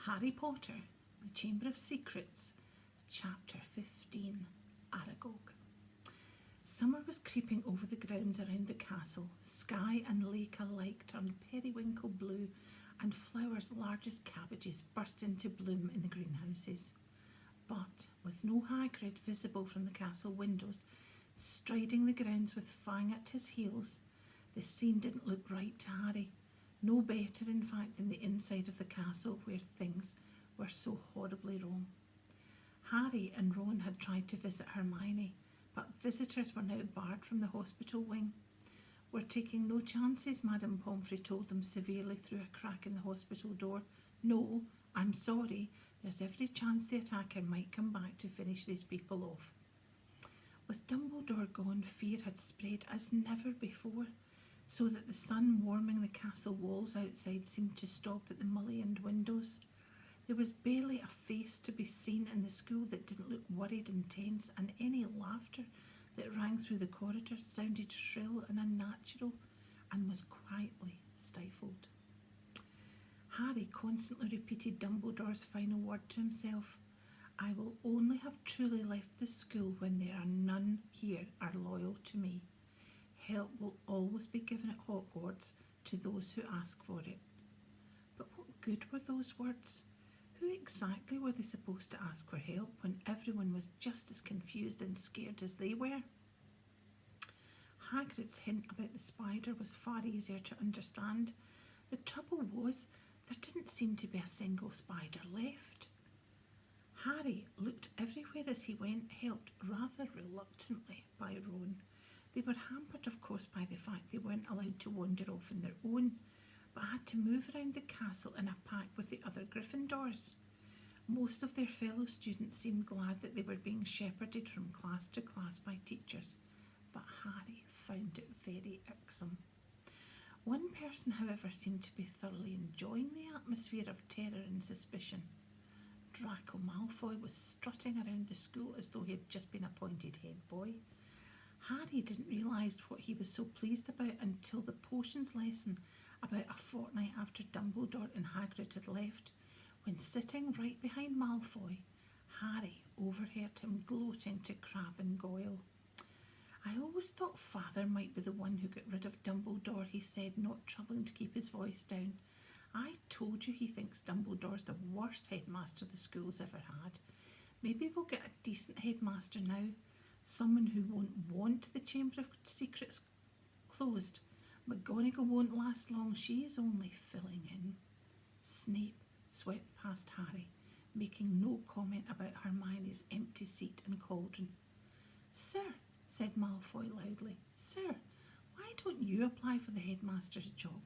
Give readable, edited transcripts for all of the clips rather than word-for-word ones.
Harry Potter, The Chamber of Secrets, Chapter 15, Aragog. Summer was creeping over the grounds around the castle. Sky and lake alike turned periwinkle blue, and flowers large as cabbages burst into bloom in the greenhouses. But, with no Hagrid visible from the castle windows, striding the grounds with Fang at his heels, the scene didn't look right to Harry. No better, in fact, than the inside of the castle where things were so horribly wrong. Harry and Ron had tried to visit Hermione, but visitors were now barred from the hospital wing. "We're taking no chances," Madame Pomfrey told them severely through a crack in the hospital door. "No, I'm sorry. There's every chance the attacker might come back to finish these people off." With Dumbledore gone, fear had spread as never before, so that the sun warming the castle walls outside seemed to stop at the mullioned windows. There was barely a face to be seen in the school that didn't look worried and tense, and any laughter that rang through the corridors sounded shrill and unnatural and was quietly stifled. Harry constantly repeated Dumbledore's final word to himself: "I will only have truly left the school when there are none here are loyal to me. Help will always be given at Hogwarts to those who ask for it." But what good were those words? Who exactly were they supposed to ask for help when everyone was just as confused and scared as they were? Hagrid's hint about the spider was far easier to understand. The trouble was, there didn't seem to be a single spider left. Harry looked everywhere as he went, helped rather reluctantly by Ron. They were hampered, of course, by the fact they weren't allowed to wander off on their own, but had to move around the castle in a pack with the other Gryffindors. Most of their fellow students seemed glad that they were being shepherded from class to class by teachers, but Harry found it very irksome. One person, however, seemed to be thoroughly enjoying the atmosphere of terror and suspicion. Draco Malfoy was strutting around the school as though he had just been appointed head boy. Harry didn't realise what he was so pleased about until the potions lesson about a fortnight after Dumbledore and Hagrid had left, when sitting right behind Malfoy, Harry overheard him gloating to Crabbe and Goyle. "I always thought Father might be the one who got rid of Dumbledore," he said, not troubling to keep his voice down. "I told you he thinks Dumbledore's the worst headmaster the school's ever had. Maybe we'll get a decent headmaster now. Someone who won't want the Chamber of Secrets closed. McGonagall won't last long. She's only filling in." Snape swept past Harry, making no comment about Hermione's empty seat and cauldron. "Sir," said Malfoy loudly, "Sir, why don't you apply for the headmaster's job?"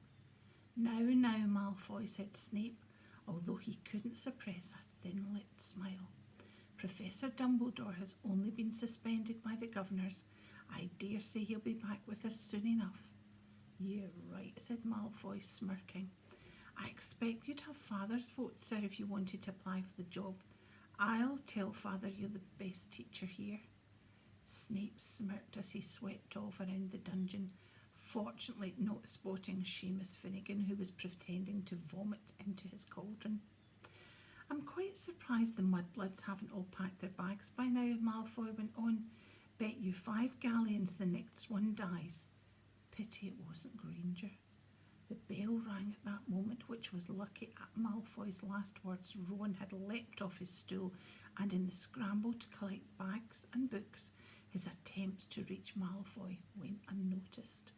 Now, Malfoy," said Snape, although he couldn't suppress a thin-lipped smile. "Professor Dumbledore has only been suspended by the governors. I dare say he'll be back with us soon enough." "You're right," said Malfoy, smirking. "I expect you'd have Father's vote, sir, if you wanted to apply for the job. I'll tell Father you're the best teacher here." Snape smirked as he swept off around the dungeon, fortunately not spotting Seamus Finnegan, who was pretending to vomit into his cauldron. "I'm quite surprised the mudbloods haven't all packed their bags by now," Malfoy went on. "Bet you 5 galleons the next one dies. Pity it wasn't Granger." The bell rang at that moment, which was lucky. At Malfoy's last words, Ron had leapt off his stool, and in the scramble to collect bags and books, his attempts to reach Malfoy went unnoticed.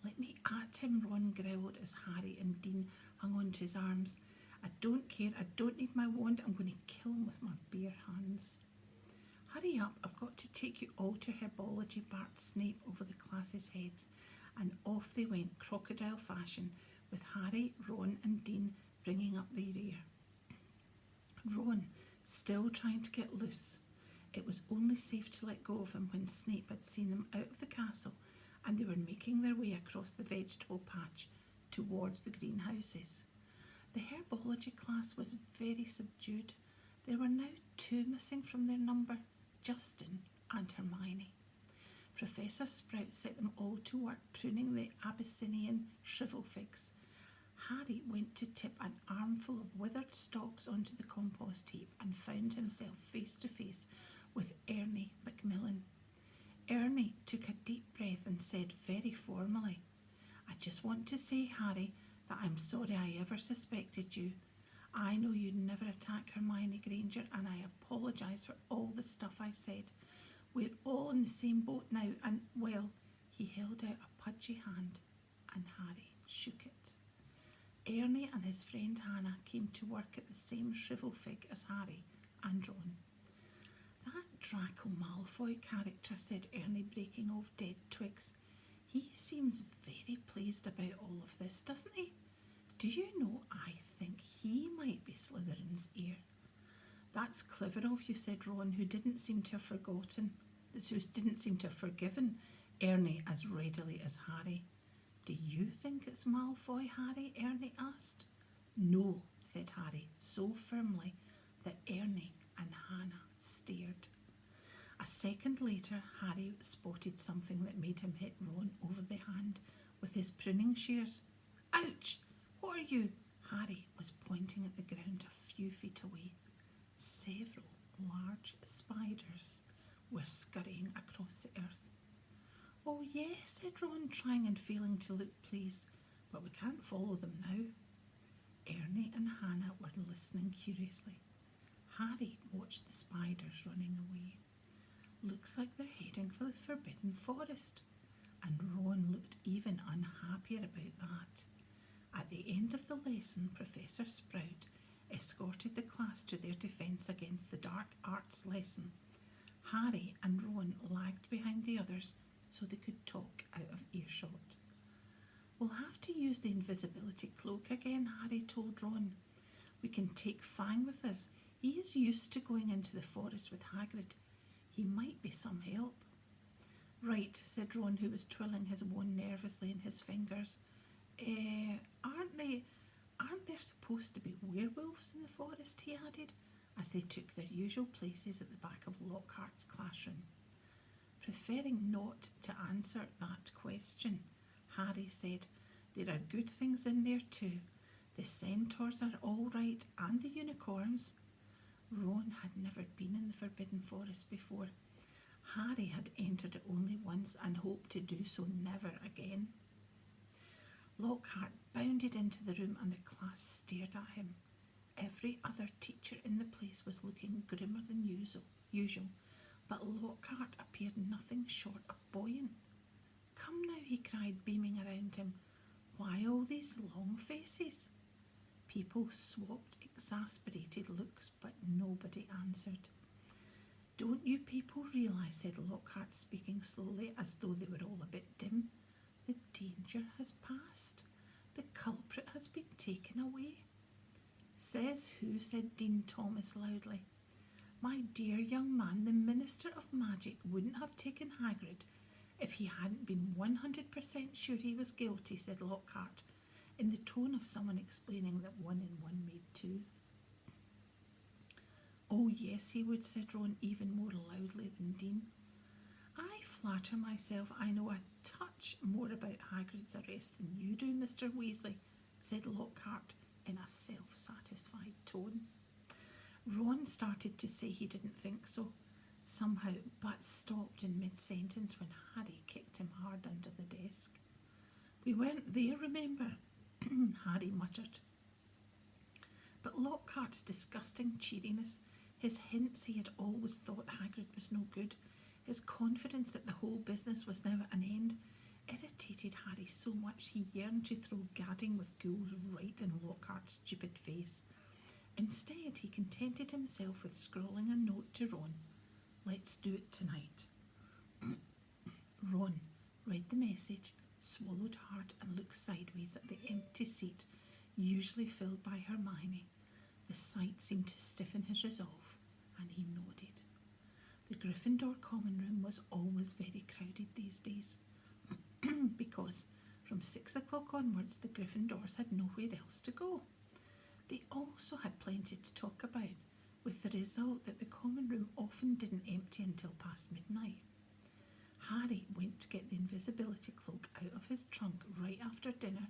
"Let me at him," Ron growled as Harry and Dean hung onto his arms. "I don't care. I don't need my wand. I'm going to kill him with my bare hands." "Hurry up. I've got to take you all to herbology," barked Snape over the class's heads, and off they went crocodile fashion, with Harry, Ron and Dean bringing up the rear. Ron still trying to get loose. It was only safe to let go of him when Snape had seen them out of the castle and they were making their way across the vegetable patch towards the greenhouses. The herbology class was very subdued. There were now 2 missing from their number, Justin and Hermione. Professor Sprout set them all to work pruning the Abyssinian shrivel figs. Harry went to tip an armful of withered stalks onto the compost heap and found himself face to face with Ernie Macmillan. Ernie took a deep breath and said very formally, "I just want to say, Harry, that I'm sorry I ever suspected you. I know you'd never attack Hermione Granger, and I apologise for all the stuff I said. We're all in the same boat now, and, well," he held out a pudgy hand, and Harry shook it. Ernie and his friend Hannah came to work at the same shrivel fig as Harry and Ron. "That Draco Malfoy character," said Ernie, breaking off dead twigs. "He seems very pleased about all of this, doesn't he? Do you know, I think he might be Slytherin's heir." "That's clever of you," said Ron, who didn't seem to have forgiven Ernie as readily as Harry. "Do you think it's Malfoy, Harry?" Ernie asked. "No," said Harry, so firmly that Ernie and Hannah stared. A second later, Harry spotted something that made him hit Ron over the hand with his pruning shears. "Ouch! What are you?" Harry was pointing at the ground a few feet away. Several large spiders were scurrying across the earth. "Oh, yes," said Ron, trying and failing to look pleased, "but we can't follow them now." Ernie and Hannah were listening curiously. Harry watched the spiders running away. "Looks like they're heading for the Forbidden Forest," and Ron looked even unhappier about that. At the end of the lesson, Professor Sprout escorted the class to their defence against the dark arts lesson. Harry and Ron lagged behind the others so they could talk out of earshot. "We'll have to use the invisibility cloak again," Harry told Ron. "We can take Fang with us. He is used to going into the forest with Hagrid. He might be some help." "Right," said Ron, who was twirling his wand nervously in his fingers. Aren't there supposed to be werewolves in the forest?" he added, as they took their usual places at the back of Lockhart's classroom. Preferring not to answer that question, Harry said, "There are good things in there too. The centaurs are all right, and the unicorns." Ron had never been in the Forbidden Forest before. Harry had entered it only once and hoped to do so never again. Lockhart bounded into the room and the class stared at him. Every other teacher in the place was looking grimmer than usual, but Lockhart appeared nothing short of buoyant. "Come now," he cried, beaming around him. "Why all these long faces?" People swapped exasperated looks, but nobody answered. "Don't you people realise," said Lockhart, speaking slowly as though they were all a bit dim, "the danger has passed. The culprit has been taken away." "Says who?" said Dean Thomas loudly. "My dear young man, the Minister of Magic wouldn't have taken Hagrid if he hadn't been 100% sure he was guilty," said Lockhart, in the tone of someone explaining that 1 and 1 made 2. "Oh, yes, he would," said Ron, even more loudly than Dean. "I flatter myself I know a touch more about Hagrid's arrest than you do, Mr. Weasley," said Lockhart in a self-satisfied tone. Ron started to say he didn't think so, somehow, but stopped in mid-sentence when Harry kicked him hard under the desk. "We weren't there, remember," Harry muttered. But Lockhart's disgusting cheeriness, his hints he had always thought Hagrid was no good, his confidence that the whole business was now at an end, irritated Harry so much he yearned to throw gadding with ghouls right in Lockhart's stupid face. Instead, he contented himself with scrawling a note to Ron. "Let's do it tonight." Ron read the message, swallowed hard and looked sideways at the empty seat usually filled by Hermione. The sight seemed to stiffen his resolve, and he nodded. The Gryffindor common room was always very crowded these days, because from 6 o'clock onwards the Gryffindors had nowhere else to go. They also had plenty to talk about, with the result that the common room often didn't empty until past midnight. Harry went to get the invisibility cloak out of his trunk right after dinner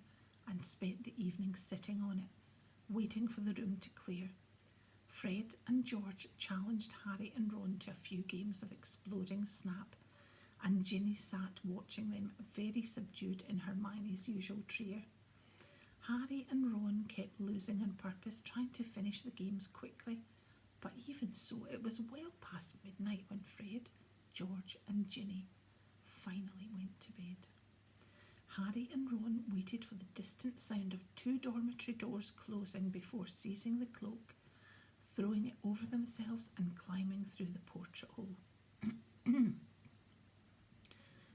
and spent the evening sitting on it, waiting for the room to clear. Fred and George challenged Harry and Ron to a few games of exploding snap, and Ginny sat watching them, very subdued in Hermione's usual trio. Harry and Ron kept losing on purpose, trying to finish the games quickly, but even so, it was well past midnight when Fred, George and Ginny finally went to bed. Harry and Ron waited for the distant sound of 2 dormitory doors closing before seizing the cloak, throwing it over themselves and climbing through the portrait hole.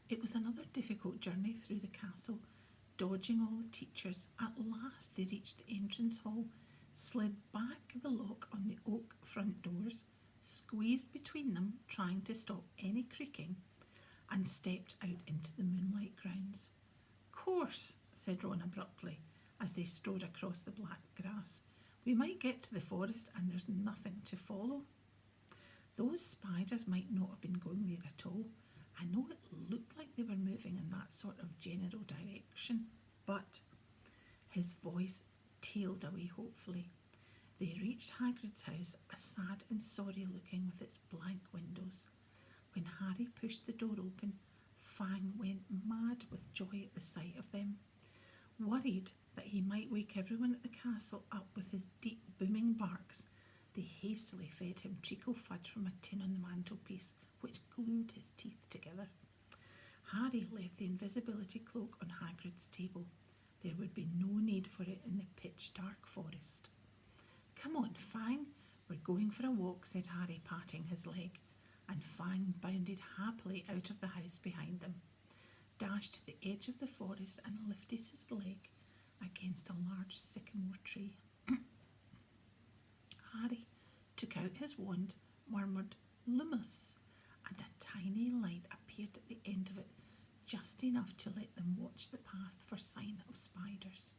It was another difficult journey through the castle, dodging all the teachers. At last they reached the entrance hall, slid back the lock on the oak front doors, squeezed between them, trying to stop any creaking, and stepped out into the moonlight grounds. "Course," said Ron abruptly, as they strode across the black grass. "We might get to the forest and there's nothing to follow." Those spiders might not have been going there at all. I know it looked like they were moving in that sort of general direction, but his voice tailed away hopefully. They reached Hagrid's house, a sad and sorry looking with its blank windows. When Harry pushed the door open, Fang went mad with joy at the sight of them. Worried that he might wake everyone at the castle up with his deep booming barks, they hastily fed him treacle fudge from a tin on the mantelpiece, which glued his teeth together. Harry left the invisibility cloak on Hagrid's table. There would be no need for it in the pitch-dark forest. "Come on, Fang, we're going for a walk," said Harry, patting his leg, and Fang bounded happily out of the house behind them, dashed to the edge of the forest and lifted his leg against a large sycamore tree. Harry took out his wand, murmured "Lumos," and a tiny light appeared at the end of it, just enough to let them watch the path for sign of spiders.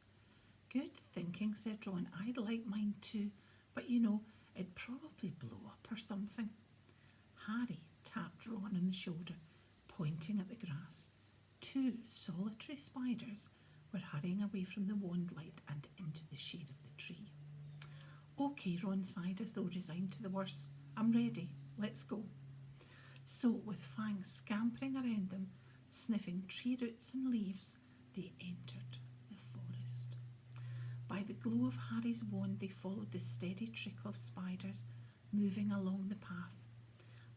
"Good thinking," said Ron. "I'd like mine too, but it'd probably blow up or something." Harry tapped Ron on the shoulder, pointing at the grass. 2 solitary spiders were hurrying away from the wand light and into the shade of the tree. "Okay," Ron sighed as though resigned to the worst. "I'm ready. Let's go." So, with Fang scampering around them, sniffing tree roots and leaves, they entered the forest. By the glow of Harry's wand, they followed the steady trickle of spiders moving along the path.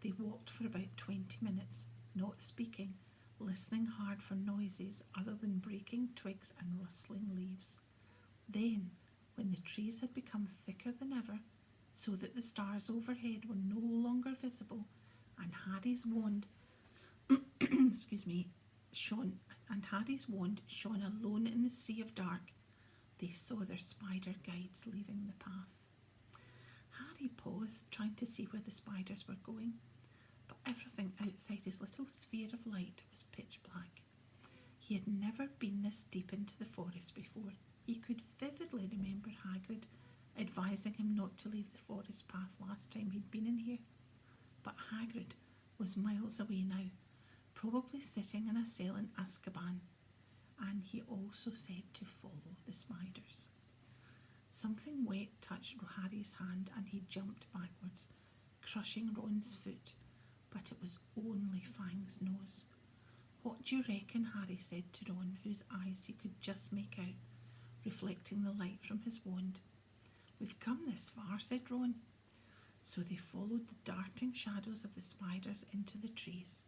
They walked for about 20 minutes, not speaking, listening hard for noises other than breaking twigs and rustling leaves. Then, when the trees had become thicker than ever, so that the stars overhead were no longer visible, and Harry's wand shone alone in the sea of dark, they saw their spider guides leaving the path. Harry paused, trying to see where the spiders were going, but everything outside his little sphere of light was pitch black. He had never been this deep into the forest before. He could vividly remember Hagrid advising him not to leave the forest path last time he'd been in here. But Hagrid was miles away now, probably sitting in a cell in Azkaban, and he also said to follow the spiders. Something wet touched Harry's hand and he jumped backwards, crushing Ron's foot, but it was only Fang's nose. "What do you reckon?" Harry said to Ron, whose eyes he could just make out, reflecting the light from his wand. "We've come this far," said Ron. So they followed the darting shadows of the spiders into the trees.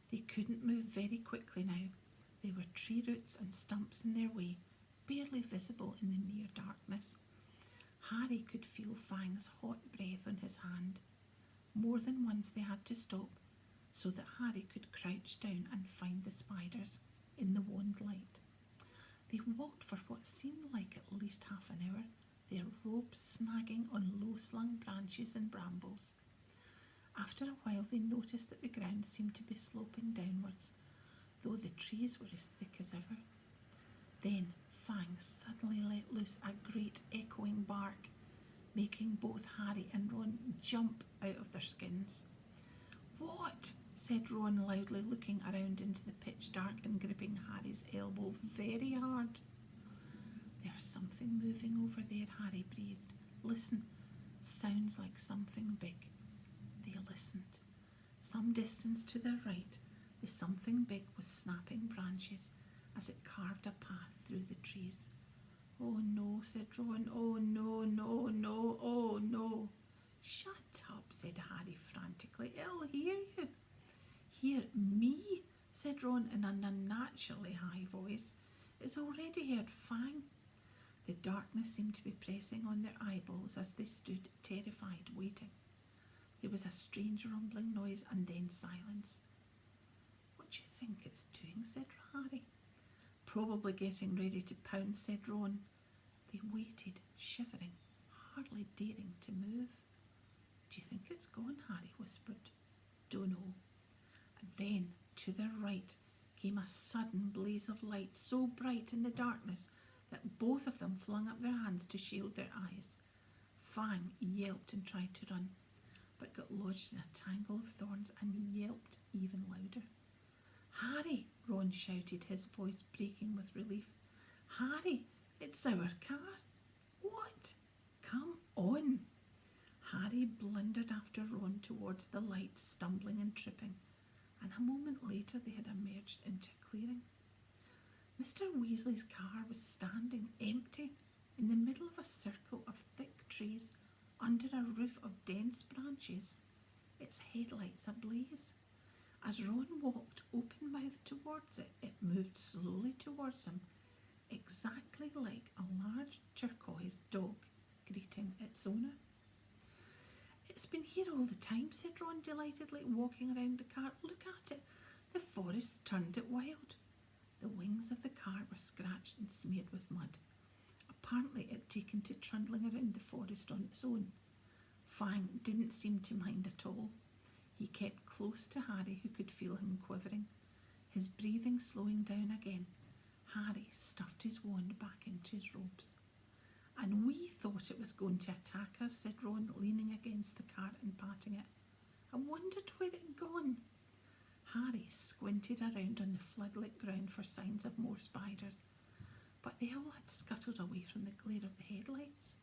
They couldn't move very quickly now. There were tree roots and stumps in their way, barely visible in the near darkness. Harry could feel Fang's hot breath on his hand. More than once they had to stop, so that Harry could crouch down and find the spiders in the wand light. They walked for what seemed like at least half an hour, their robes snagging on low-slung branches and brambles. After a while they noticed that the ground seemed to be sloping downwards, though the trees were as thick as ever. Then Fang suddenly let loose a great echoing bark, making both Harry and Ron jump out of their skins. "What?" said Ron loudly, looking around into the pitch dark and gripping Harry's elbow very hard. There's something moving over there, Harry breathed. Listen, sounds like something big. They listened. Some distance to their right, the something big was snapping branches as it carved a path through the trees. Oh no, said Ron. Oh no, no, no, oh no. Shut up, said Harry frantically. It'll hear you. Hear me, said Ron in an unnaturally high voice. It's already heard Fang. The darkness seemed to be pressing on their eyeballs as they stood terrified, waiting. There was a strange rumbling noise and then silence. What do you think it's doing, said Harry. Probably getting ready to pounce, said Ron. They waited, shivering, hardly daring to move. Do you think it's gone, Harry whispered. Dunno. And then, to their right, came a sudden blaze of light so bright in the darkness that both of them flung up their hands to shield their eyes. Fang yelped and tried to run, but got lodged in a tangle of thorns and yelped even louder. Harry, Ron shouted, his voice breaking with relief. Harry, it's our car. What? Come on. Harry blundered after Ron towards the light, stumbling and tripping, and a moment later they had emerged into a clearing. Mr. Weasley's car was standing empty in the middle of a circle of thick trees under a roof of dense branches, its headlights ablaze. As Ron walked open-mouthed towards it, it moved slowly towards him, exactly like a large turquoise dog greeting its owner. It's been here all the time, said Ron delightedly, walking around the car. Look at it. The forest turned it wild. The wings of the car were scratched and smeared with mud. Apparently it had taken to trundling around the forest on its own. Fang didn't seem to mind at all. He kept close to Harry, who could feel him quivering, his breathing slowing down again. Harry stuffed his wand back into his robes. And we thought it was going to attack us, said Ron, leaning against the cart and patting it. I wondered where it had gone. Harry squinted around on the floodlit ground for signs of more spiders, but they all had scuttled away from the glare of the headlights.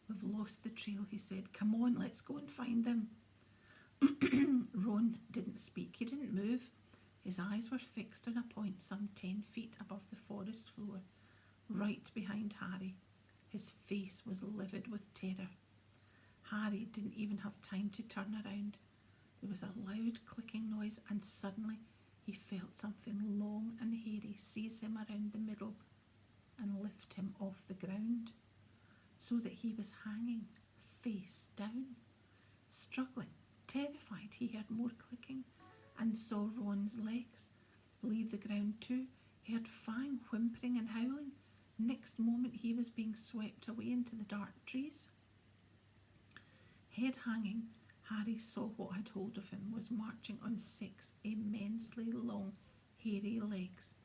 We've lost the trail, he said. Come on, let's go and find them. Ron didn't speak. He didn't move. His eyes were fixed on a point some 10 feet above the forest floor, right behind Harry. His face was livid with terror. Harry didn't even have time to turn around. There was a loud clicking noise, and suddenly he felt something long and hairy seize him around the middle and lift him off the ground, so that he was hanging face down. Struggling, terrified, he heard more clicking and saw Ron's legs leave the ground too. He heard Fang whimpering and howling. Next moment he was being swept away into the dark trees. Head hanging, Harry saw what had hold of him was marching on 6 immensely long, hairy legs,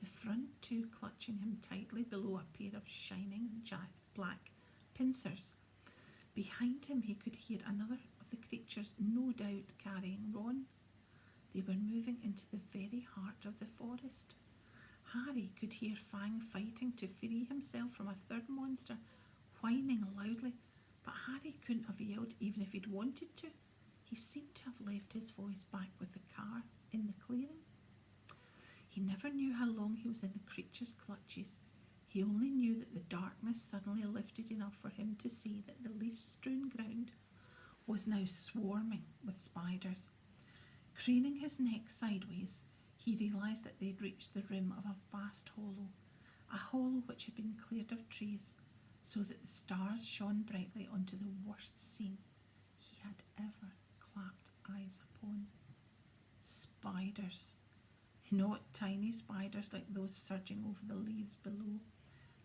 the front 2 clutching him tightly below a pair of shining black pincers. Behind him he could hear another of the creatures, no doubt carrying Ron. They were moving into the very heart of the forest. Harry could hear Fang fighting to free himself from a third monster, whining loudly, but Harry couldn't have yelled even if he'd wanted to. He seemed to have left his voice back with the car in the clearing. He never knew how long he was in the creature's clutches. He only knew that the darkness suddenly lifted enough for him to see that the leaf-strewn ground was now swarming with spiders. Craning his neck sideways, he realised that they'd reached the rim of a vast hollow, a hollow which had been cleared of trees, so that the stars shone brightly onto the worst scene he had ever clapped eyes upon. Spiders. Not tiny spiders like those surging over the leaves below.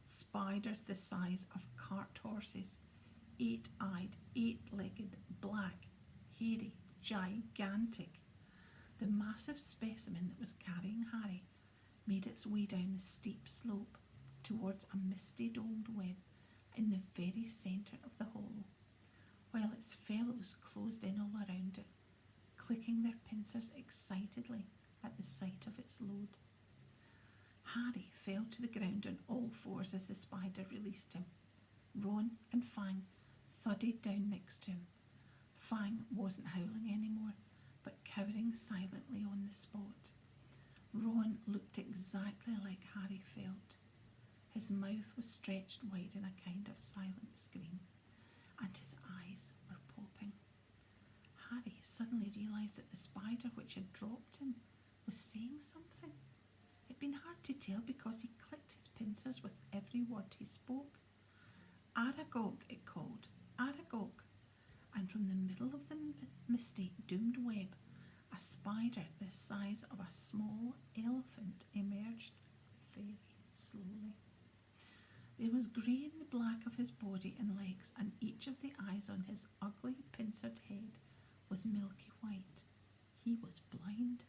Spiders the size of cart horses, 8-eyed, 8-legged, black, hairy, gigantic. The massive specimen that was carrying Harry made its way down the steep slope towards a misty domed web in the very centre of the hollow, while its fellows closed in all around it, clicking their pincers excitedly at the sight of its load. Harry fell to the ground on all fours as the spider released him. Ron and Fang thudded down next to him. Fang wasn't howling anymore, but cowering silently on the spot. Ron looked exactly like Harry felt. His mouth was stretched wide in a kind of silent scream, and his eyes were popping. Harry suddenly realised that the spider which had dropped him was saying something. It'd been hard to tell because he clicked his pincers with every word he spoke. Aragog, it called. Aragog. And from the middle of the misty, doomed web, a spider the size of a small elephant emerged very slowly. There was grey in the black of his body and legs, and each of the eyes on his ugly, pincered head was milky white. He was blind.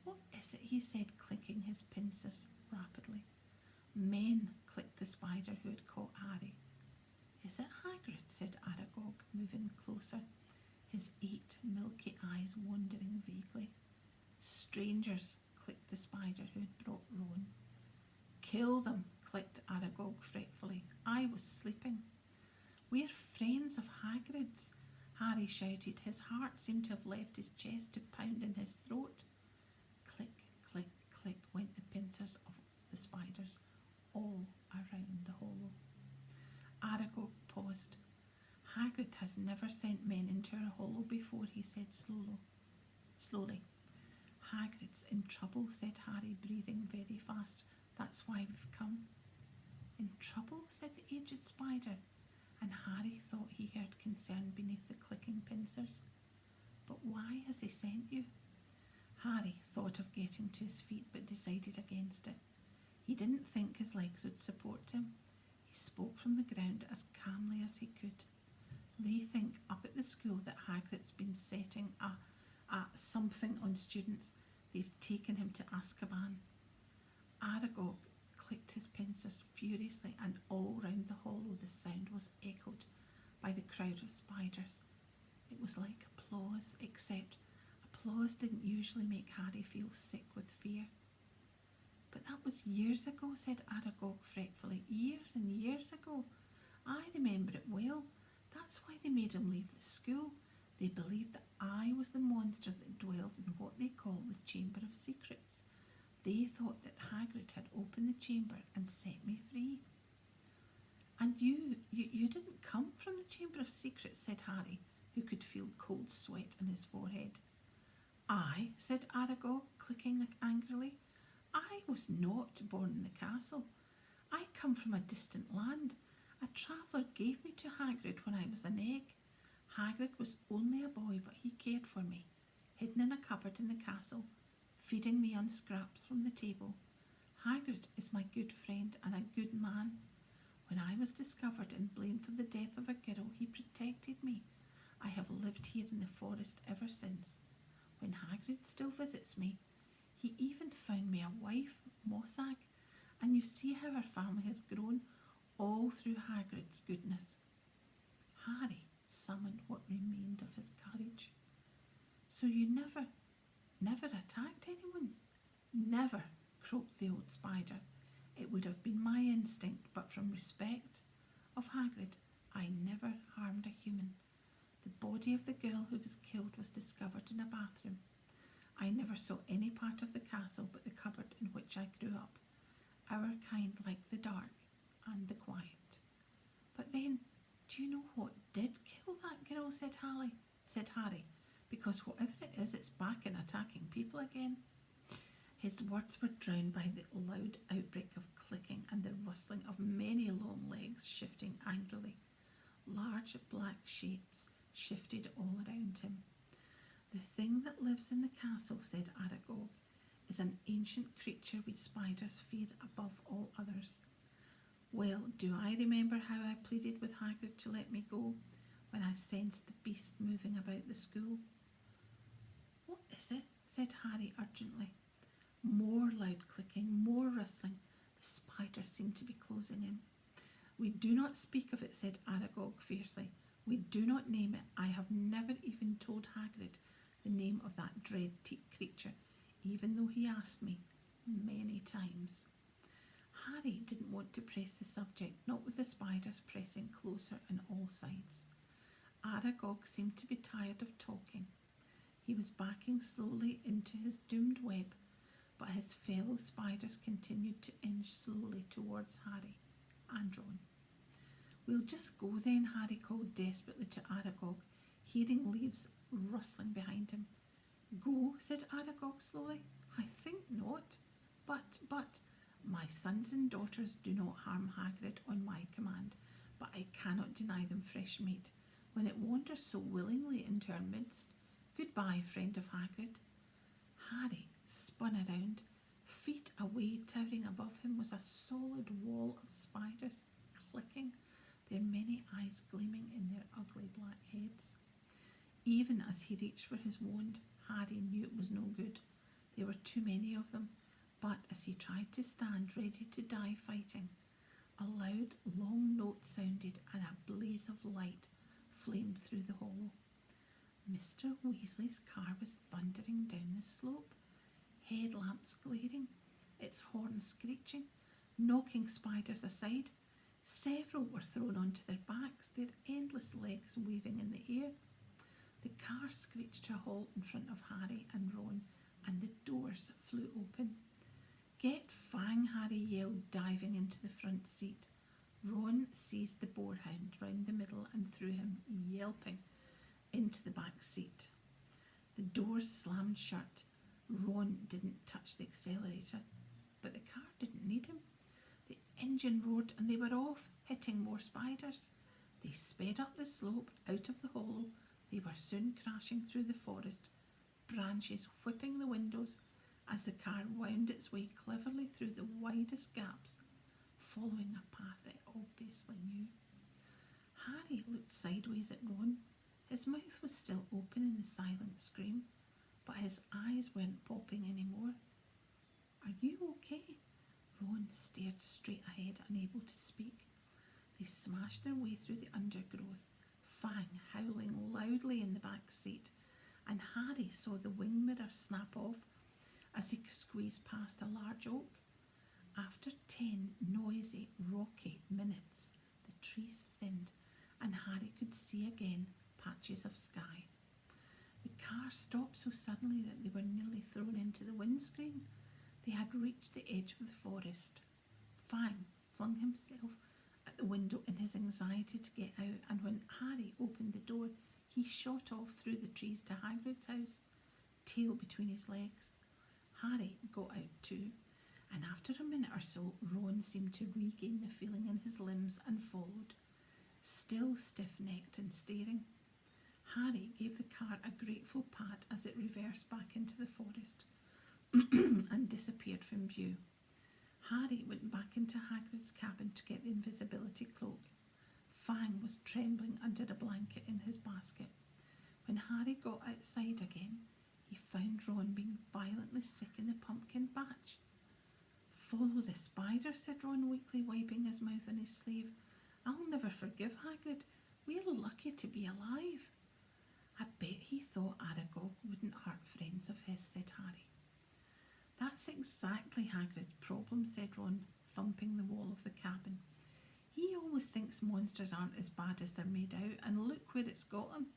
What is it? He said, clicking his pincers rapidly. Men, clicked the spider who had caught Harry. Is it Hagrid? Said Aragog, moving closer, his 8 milky eyes wandering vaguely. Strangers, clicked the spider who had brought Ron. Kill them, clicked Aragog fretfully. I was sleeping. We're friends of Hagrid's, Harry shouted. His heart seemed to have left his chest to pound in his throat. Click, click, click went the pincers of the spiders all around the hollow. Aragog paused. Hagrid has never sent men into a hollow before, he said slowly. Hagrid's in trouble, said Harry, breathing very fast. That's why we've come. In trouble, said the aged spider, and Harry thought he heard concern beneath the clicking pincers. But why has he sent you? Harry thought of getting to his feet but decided against it. He didn't think his legs would support him. He spoke from the ground as calmly as he could. They think up at the school that Hagrid's been setting a something on students. They've taken him to Azkaban. Aragog clicked his pincers furiously, and all round the hollow the sound was echoed by the crowd of spiders. It was like applause, except applause didn't usually make Harry feel sick with fear. But that was years ago, said Aragog fretfully. Years and years ago. I remember it well. That's why they made him leave the school. They believed that I was the monster that dwells in what they call the Chamber of Secrets. They thought that Hagrid had opened the chamber and set me free. And you didn't come from the Chamber of Secrets, said Harry, who could feel cold sweat on his forehead. I, said Aragog, clicking angrily. I was not born in the castle. I come from a distant land. A traveller gave me to Hagrid when I was an egg. Hagrid was only a boy, but he cared for me, hidden in a cupboard in the castle, feeding me on scraps from the table. Hagrid is my good friend and a good man. When I was discovered and blamed for the death of a girl, he protected me. I have lived here in the forest ever since. When Hagrid still visits me, he even found me a wife, Mossag, and you see how our family has grown, all through Hagrid's goodness. Harry summoned what remained of his courage. So you never attacked anyone? Never, croaked the old spider. It would have been my instinct, but from respect of Hagrid, I never harmed a human. The body of the girl who was killed was discovered in a bathroom. I never saw any part of the castle but the cupboard in which I grew up. Our kind liked the dark and the quiet. But then, do you know what did kill that girl, said Harry, because whatever it is, it's back and attacking people again. His words were drowned by the loud outbreak of clicking and the rustling of many long legs shifting angrily. Large black shapes shifted all around him. The thing that lives in the castle, said Aragog, is an ancient creature we spiders fear above all others. Well, do I remember how I pleaded with Hagrid to let me go when I sensed the beast moving about the school? What is it? Said Harry urgently. More loud clicking, more rustling. The spiders seemed to be closing in. We do not speak of it, said Aragog fiercely. We do not name it. I have never even told Hagrid the name of that dread creature, even though he asked me. many times. Harry didn't want to press the subject, not with the spiders pressing closer on all sides. Aragog seemed to be tired of talking. He was backing slowly into his doomed web, but his fellow spiders continued to inch slowly towards Harry and Ron. "We'll just go then," Harry called desperately to Aragog, hearing leaves rustling behind him. "Go," said Aragog slowly. "I think not. But, my sons and daughters do not harm Hagrid on my command, but I cannot deny them fresh meat when it wanders so willingly into our midst. Goodbye, friend of Hagrid." Harry spun around. Feet away, towering above him, was a solid wall of spiders, clicking, their many eyes gleaming in their ugly black heads. Even as he reached for his wand, Harry knew it was no good. There were too many of them, but as he tried to stand ready to die fighting, a loud, long note sounded and a blaze of light flamed through the hollow. Mr. Weasley's car was thundering down the slope, headlamps glaring, its horn screeching, knocking spiders aside. Several were thrown onto their backs, their endless legs waving in the air. The car screeched to a halt in front of Harry and Ron, and the doors flew open. "Get Fang!" Harry yelled, diving into the front seat. Ron seized the boarhound round the middle and threw him, yelping, into the back seat. The doors slammed shut. Ron didn't touch the accelerator, but the car didn't need him. The engine roared and they were off, hitting more spiders. They sped up the slope, out of the hollow. They were soon crashing through the forest, branches whipping the windows as the car wound its way cleverly through the widest gaps, following a path it obviously knew. Harry looked sideways at Ron. His mouth was still open in the silent scream, but his eyes weren't popping anymore. "Are you okay?" Ron stared straight ahead, unable to speak. They smashed their way through the undergrowth, Fang howling loudly in the back seat, and Harry saw the wing mirror snap off as he squeezed past a large oak. After 10 noisy, rocky minutes, the trees thinned, and Harry could see again patches of sky. The car stopped so suddenly that they were nearly thrown into the windscreen. They had reached the edge of the forest. Fang flung himself at the window in his anxiety to get out, and when Harry opened the door, he shot off through the trees to Hagrid's house, tail between his legs. Harry got out too, and after a minute or so, Ron seemed to regain the feeling in his limbs and followed, still stiff-necked and staring. Harry gave the car a grateful pat as it reversed back into the forest and disappeared from view. Harry went back into Hagrid's cabin to get the invisibility cloak. Fang was trembling under a blanket in his basket. When Harry got outside again, he found Ron being violently sick in the pumpkin patch. "Follow the spider," said Ron weakly, wiping his mouth on his sleeve. "I'll never forgive Hagrid. We're lucky to be alive." "I bet he thought Aragog wouldn't hurt friends of his," said Harry. "That's exactly Hagrid's problem," said Ron, thumping the wall of the cabin. "He always thinks monsters aren't as bad as they're made out, and look where it's got him.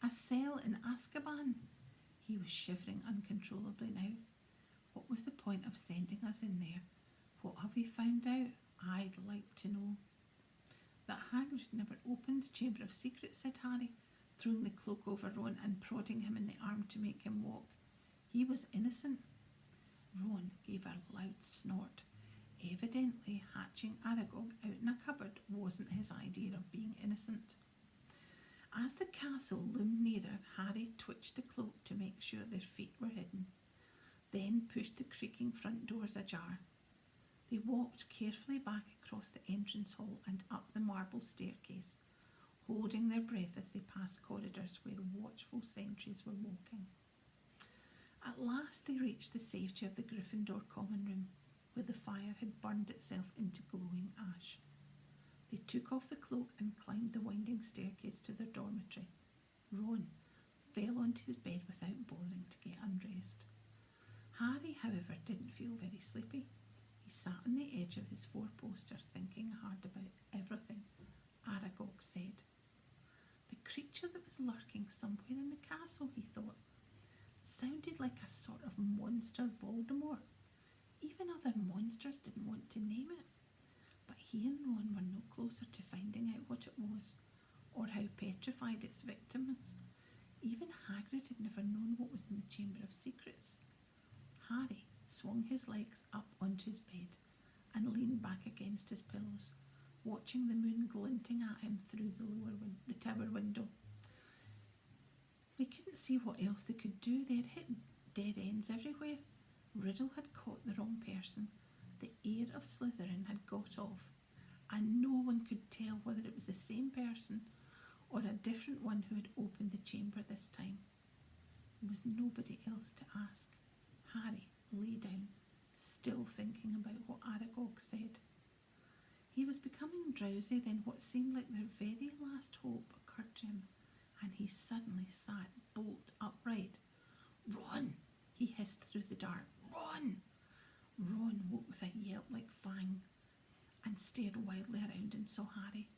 A cell in Azkaban." He was shivering uncontrollably now. What was the point of sending us in there? What have we found out? I'd like to know. "That Hagrid never opened the Chamber of Secrets," said Harry, throwing the cloak over Ron and prodding him in the arm to make him walk. "He was innocent." Ron gave a loud snort. Evidently, hatching Aragog out in a cupboard wasn't his idea of being innocent. As the castle loomed nearer, Harry twitched the cloak to make sure their feet were hidden, then pushed the creaking front doors ajar. They walked carefully back across the entrance hall and up the marble staircase, holding their breath as they passed corridors where watchful sentries were walking. At last they reached the safety of the Gryffindor common room, where the fire had burned itself into glowing ash. They took off the cloak and climbed the winding staircase to their dormitory. Ron fell onto his bed without bothering to get undressed. Harry, however, didn't feel very sleepy. He sat on the edge of his four-poster, thinking hard about everything Aragog said. The creature that was lurking somewhere in the castle, he thought, sounded like a sort of monster Voldemort. Even other monsters didn't want to name it. But he and Ron were no closer to finding out what it was, or how petrified its victim was. Even Hagrid had never known what was in the Chamber of Secrets. Harry swung his legs up onto his bed and leaned back against his pillows, watching the moon glinting at him through the tower window. They couldn't see what else they could do. They had hit dead ends everywhere. Riddle had caught the wrong person. The heir of Slytherin had got off, and no one could tell whether it was the same person or a different one who had opened the chamber this time. There was nobody else to ask. Harry lay down, still thinking about what Aragog said. He was becoming drowsy, then what seemed like their very last hope occurred to him, and he suddenly sat bolt upright. "Run!" he hissed through the dark. "Run!" Ron woke with a yelp like Fang and stared wildly around and saw Harry.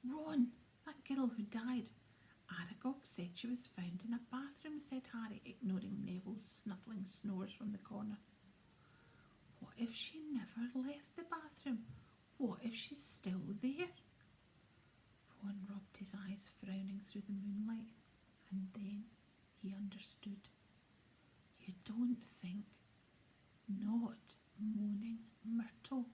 "Ron, that girl who died. Aragog said she was found in a bathroom," said Harry, ignoring Neville's snuffling snores from the corner. "What if she never left the bathroom? What if she's still there?" Ron rubbed his eyes, frowning through the moonlight, and then he understood. "You don't think..." "Not Moaning Myrtle,"